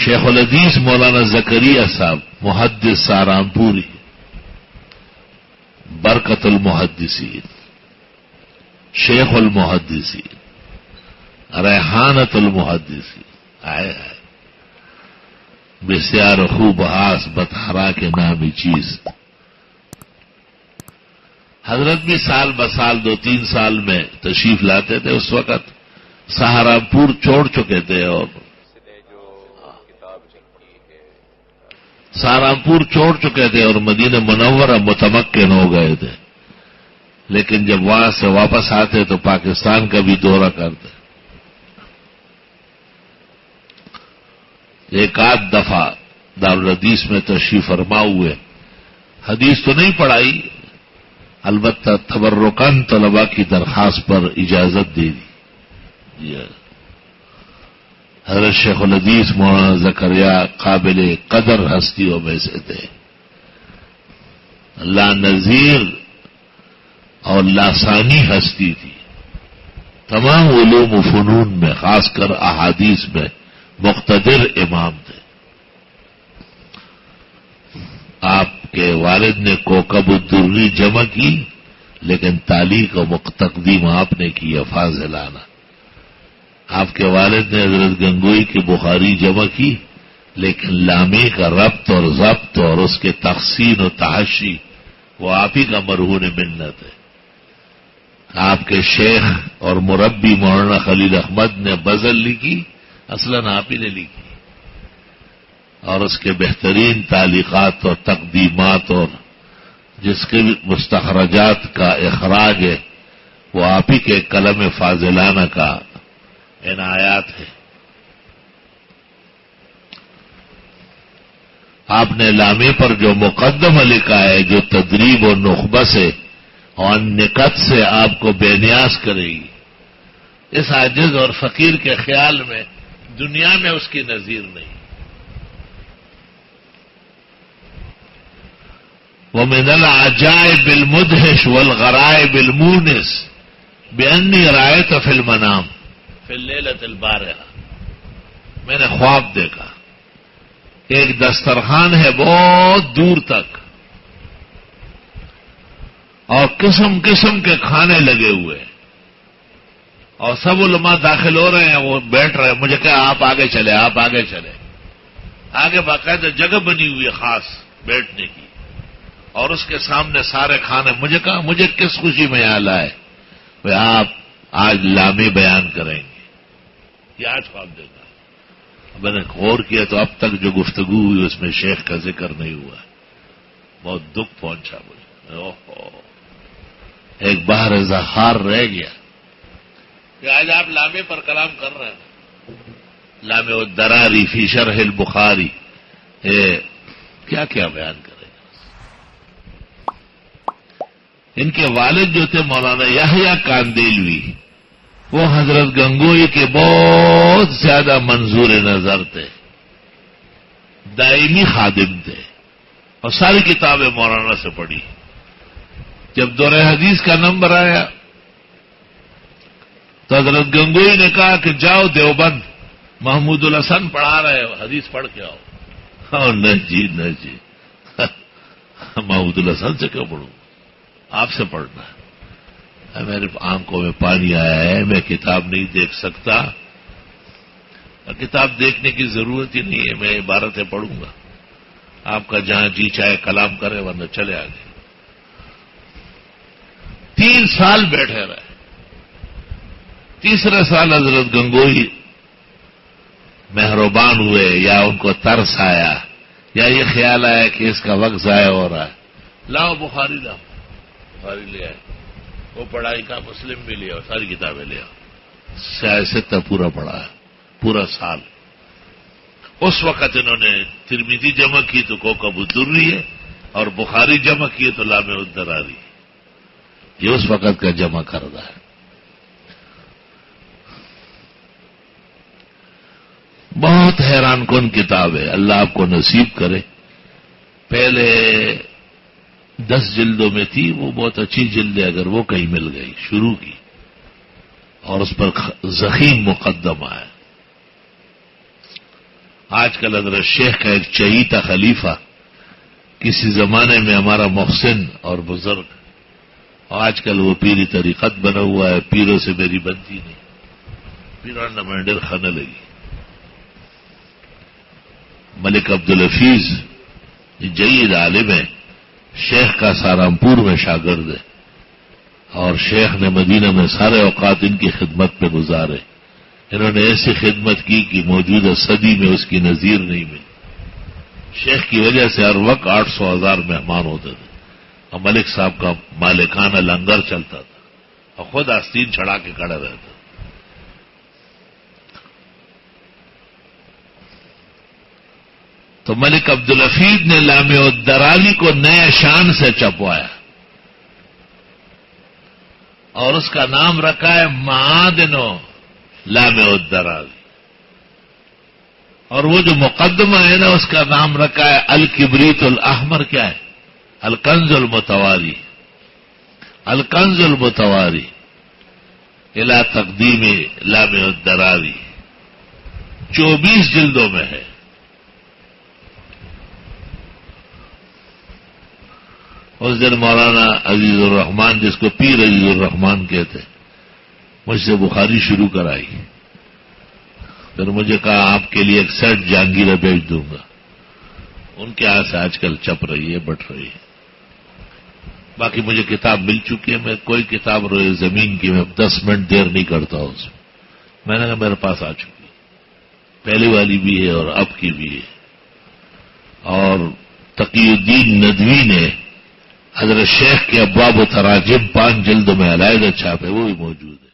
شیخ الحدیث مولانا زکریا صاحب محدث سہارنپوری، برکت المحدثین، شیخ المحدثین، ریحانت المحدثین، آئے بسیار خوب آس بطہرا کے نامی چیز. حضرت بھی سال بسال 2-3 سال میں تشریف لاتے تھے. اس وقت سہارنپور چھوڑ چکے تھے اور سہارنپور چھوڑ چکے تھے اور مدینہ منورہ متمکن ہو گئے تھے، لیکن جب وہاں سے واپس آتے تو پاکستان کا بھی دورہ کرتے. ایک آدھ دفعہ دارالحدیث میں تشریف فرما ہوئے. حدیث تو نہیں پڑھائی، البتہ تبرکاً طلباء کی درخواست پر اجازت دے دی. حضرت شیخ الحدیث مولانا زکریا قابل قدر ہستیوں میں سے تھے، لا نظیر اور لاسانی ہستی تھی. تمام علوم و فنون میں، خاص کر احادیث میں مقتدر امام تھے. آپ کے والد نے کوکب الدری جمع کی، لیکن تعلیق و تقدیم آپ نے کی فاضلانہ. آپ کے والد نے حضرت گنگوئی کی بخاری جمع کی، لیکن لامے کا ربط اور ضبط اور اس کے تحسین و تحشی وہ آپ ہی کا مرہون منت ہے. آپ کے شیخ اور مربی مولانا خلیل احمد نے غزل لکھی، اصلاً آپ ہی نے لکھی، اور اس کے بہترین تعلیقات اور تقدیمات اور جس کے مستخرجات کا اخراج ہے وہ آپ ہی کے قلم فاضلانہ کا عنایات ہے. آپ نے لامے پر جو مقدمہ لکھا ہے، جو تدریب و نخبہ سے اور نکت سے آپ کو بے نیاز کرے گی، اس عاجز اور فقیر کے خیال میں دنیا میں اس کی نظیر نہیں. وَمِنَ الْعَجَائِبِ الْمُدْهِشِ وَالْغَرَائِبِ الْمُونِسِ بِأَنِّي رَأَيْتُ فِي الْمَنَامِ فِي اللَّيْلَةِ الْبَارِحَةِ. میں نے خواب دیکھا، ایک دسترخوان ہے بہت دور تک اور قسم قسم کے کھانے لگے ہوئے اور سب علماء داخل ہو رہے ہیں، وہ بیٹھ رہے ہیں. مجھے کہا آپ آگے چلے، آپ آگے چلے. آگے باقاعدہ جگہ بنی ہوئی ہے خاص بیٹھنے کی، اور اس کے سامنے سارے کھانے. مجھے کہا مجھے کس خوشی میں یہاں لائے؟ آپ آج لامے بیان کریں گے. یہ آج خواب دیکھا. میں نے غور کیا تو اب تک جو گفتگو ہوئی اس میں شیخ کا ذکر نہیں ہوا. بہت دکھ پہنچا مجھے. ایک بحر زخار رہ گیا کہ آج آپ لامے پر کلام کر رہے ہیں. لامے الدراری فی شرح البخاری، کیا کیا بیان کریں. ان کے والد جو تھے مولانا یحییٰ کاندیلوی، وہ حضرت گنگوئی کے بہت زیادہ منظور نظر تھے، دائمی خادم تھے اور ساری کتابیں مولانا سے پڑھی. جب دور حدیث کا نمبر آیا تو حضرت گنگوئی نے کہا کہ جاؤ دیوبند، محمود الحسن پڑھا رہے ہو، حدیث پڑھ کے آؤ. نہیں جی نہیں جی، محمود الحسن سے کیوں پڑھوں، آپ سے پڑھنا ہے. میرے آنکھوں میں پانی آیا ہے، میں کتاب نہیں دیکھ سکتا. کتاب دیکھنے کی ضرورت ہی نہیں ہے، میں عبارتیں پڑھوں گا. آپ کا جہاں جی چاہے کلام کرے، ورنہ چلے آگے. 3 سال بیٹھے رہے. تیسرے سال حضرت گنگوئی مہربان ہوئے، یا ان کو ترس آیا، یا یہ خیال آیا کہ اس کا وقت ضائع ہو رہا ہے. لاؤ بخاری لاؤ. بخاری لے آئے. وہ پڑھائی کا مسلم بھی لیا، ساری کتابیں لیا. سیاست پورا پڑھا ہے، پورا سال. اس وقت انہوں نے ترمذی جمع کی تو کوکب الدری ہے، اور بخاری جمع کی تو لامع الدراری. یہ اس وقت کا جمع کردہ ہے. بہت حیران کن کتاب ہے، اللہ آپ کو نصیب کرے. پہلے 10 جلدوں میں تھی، وہ بہت اچھی جلد ہے، اگر وہ کہیں مل گئی شروع کی، اور اس پر ضخیم مقدمہ ہے. آج کل حضرت شیخ کا ایک چہیتا خلیفہ کسی زمانے میں ہمارا محسن اور بزرگ، اور آج کل وہ پیری طریقت بنا ہوا ہے، پیروں سے میری بنتی نہیں، پیران نمائنڈر خانہ لگی۔ ملک عبدالحفیظ جید عالم ہے، شیخ کا سہارنپور میں شاگرد ہے، اور شیخ نے مدینہ میں سارے اوقات ان کی خدمت میں گزارے۔ انہوں نے ایسی خدمت کی کہ موجودہ صدی میں اس کی نظیر نہیں ملی۔ شیخ کی وجہ سے ہر وقت 800,000 مہمان ہوتے تھے، اور ملک صاحب کا مالکانہ لنگر چلتا تھا، اور خود آستین چڑھا کے کھڑا رہتا۔ تو ملک عبدالحفیظ نے لامع الدرالی کو نئے شان سے چھپوایا، اور اس کا نام رکھا ہے معادن لامع الدرالی، اور وہ جو مقدمہ ہے نا اس کا نام رکھا ہے الکبریت الاحمر، کیا ہے؟ الکنز المتواری، الکنز المتواری الی تقدیم لامع الدرالی، 24 جلدوں میں ہے۔ اس دن مولانا عزیز الرحمان، جس کو پیر عزیز الرحمان کہتے، مجھ سے بخاری شروع کرائی، پھر مجھے کہا آپ کے لیے ایک سیٹ جہانگیرہ بھیج دوں گا۔ ان کے ہاتھ سے آج کل چپ رہی ہے، بٹ رہی ہے۔ باقی مجھے کتاب مل چکی ہے، میں کوئی کتاب روئے زمین کی میں 10 منٹ دیر نہیں کرتا ہوں اس میں نے کہا میرے پاس آ چکی ہے، پہلی والی بھی ہے اور اب کی بھی ہے۔ اور تقی الدین ندوی نے حضرت شیخ کے ابواب و تراجم 5 جلدوں میں علیحدہ چھاپے، وہ بھی موجود ہے۔